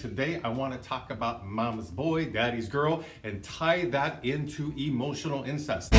today I want to talk about mama's boy, daddy's girl, and tie that into emotional incest.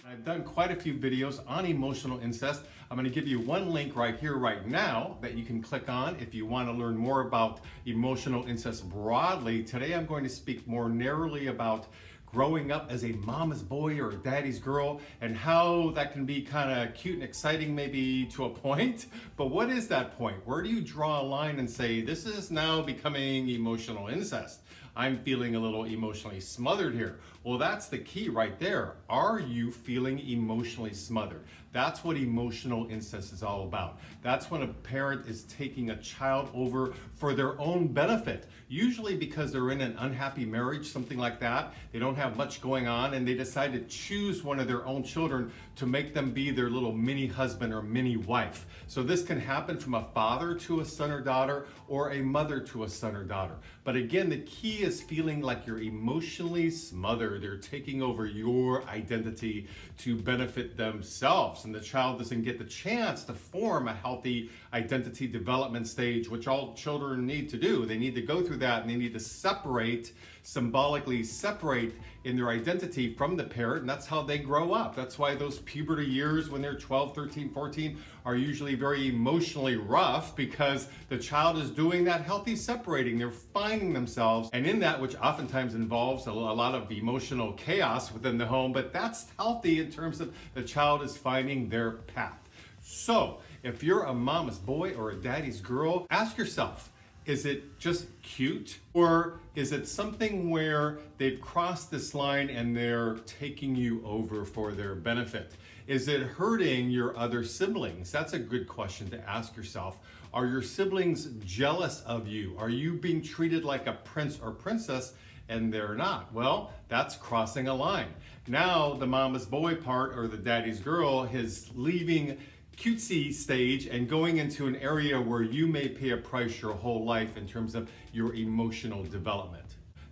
I've done quite a few videos on emotional incest. I'm going to give you one link right here, right now, that you can click on if you want to learn more about emotional incest broadly. Today I'm going to speak more narrowly about growing up as a mama's boy or a daddy's girl and how that can be kind of cute and exciting maybe to a point. But what is that point? Where do you draw a line and say, this is now becoming emotional incest? I'm feeling a little emotionally smothered here. Well, that's the key right there. Are you feeling emotionally smothered? That's what emotional incest is all about. That's when a parent is taking a child over for their own benefit, usually because they're in an unhappy marriage, something like that. They don't have much going on and they decide to choose one of their own children to make them be their little mini husband or mini wife. So this can happen from a father to a son or daughter or a mother to a son or daughter. But again, the key is feeling like you're emotionally smothered. They're taking over your identity to benefit themselves, and the child doesn't get the chance to form a healthy identity development stage, which all children need to do. They need to go through that, and they need to separate, symbolically separate in their identity from the parent, and that's how they grow up. That's why those puberty years when they're 12, 13, 14 are usually very emotionally rough, because the child is doing that healthy separating. They're finding themselves, and in that, which oftentimes involves a lot of emotional chaos within the home, but that's healthy in terms of the child is finding their path. So if you're a mama's boy or a daddy's girl, ask yourself, is it just cute, or is it something where they've crossed this line and they're taking you over for their benefit? Is it hurting your other siblings? That's a good question to ask yourself. Are your siblings jealous of you? Are you being treated like a prince or princess and they're not? Well, that's crossing a line. Now the mama's boy part or the daddy's girl is leaving cutesy stage and going into an area where you may pay a price your whole life in terms of your emotional development.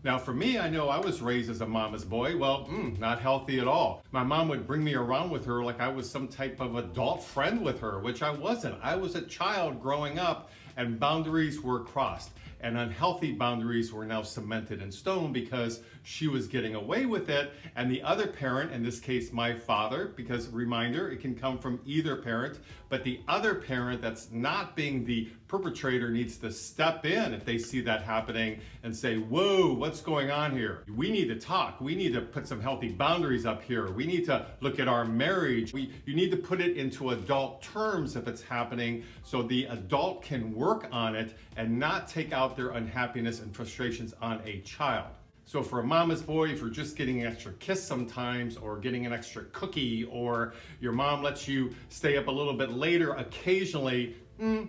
Now for me, I know I was raised as a mama's boy. Well, not healthy at all. My mom would bring me around with her like I was some type of adult friend with her, which I wasn't. I was a child growing up and boundaries were crossed. And unhealthy boundaries were now cemented in stone because she was getting away with it. And the other parent, in this case my father, because reminder, it can come from either parent, but the other parent that's not being the perpetrator needs to step in if they see that happening and say, whoa, what's going on here? We need to talk. We need to put some healthy boundaries up here. We need to look at our marriage. You need to put it into adult terms if it's happening so the adult can work on it and not take out their unhappiness and frustrations on a child. So for a mama's boy, if you're just getting an extra kiss sometimes or getting an extra cookie, or your mom lets you stay up a little bit later occasionally,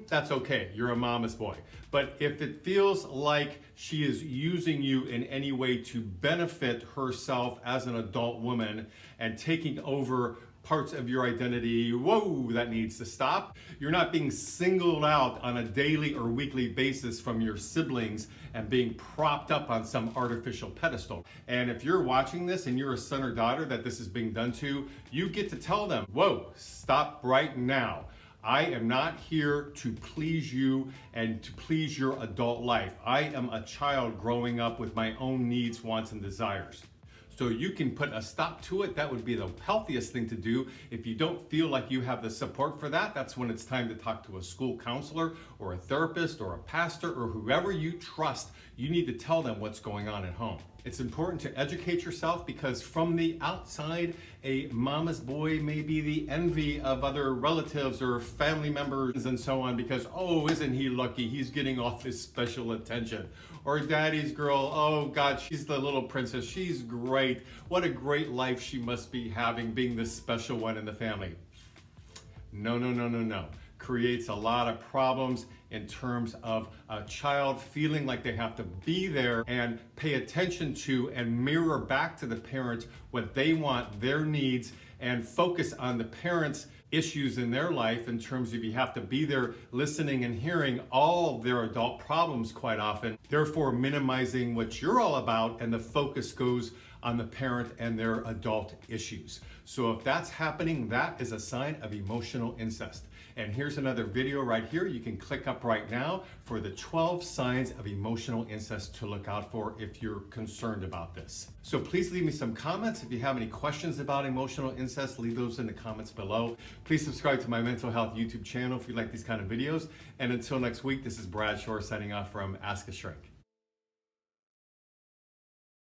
that's okay. You're a mama's boy. But if it feels like she is using you in any way to benefit herself as an adult woman and taking over parts of your identity, whoa, that needs to stop. You're not being singled out on a daily or weekly basis from your siblings and being propped up on some artificial pedestal. And if you're watching this and you're a son or daughter that this is being done to, you get to tell them, whoa, stop right now. I am not here to please you and to please your adult life. I am a child growing up with my own needs, wants, and desires. So you can put a stop to it. That would be the healthiest thing to do. If you don't feel like you have the support for that, that's when it's time to talk to a school counselor or a therapist or a pastor or whoever you trust. You need to tell them what's going on at home. It's important to educate yourself because from the outside, a mama's boy may be the envy of other relatives or family members and so on because, oh, isn't he lucky? He's getting all this special attention. Or daddy's girl, oh God, she's the little princess. She's great. What a great life she must be having being the special one in the family. No, no, no, no, no. Creates a lot of problems in terms of a child feeling like they have to be there and pay attention to and mirror back to the parent what they want, their needs, and focus on the parent's issues in their life in terms of you have to be there listening and hearing all of their adult problems quite often, therefore minimizing what you're all about, and the focus goes on the parent and their adult issues. So if that's happening, that is a sign of emotional incest. And here's another video right here. You can click up right now for the 12 signs of emotional incest to look out for if you're concerned about this. So please leave me some comments. If you have any questions about emotional incest, leave those in the comments below. Please subscribe to my mental health YouTube channel if you like these kind of videos. And until next week, this is Brad Shore signing off from Ask a Shrink.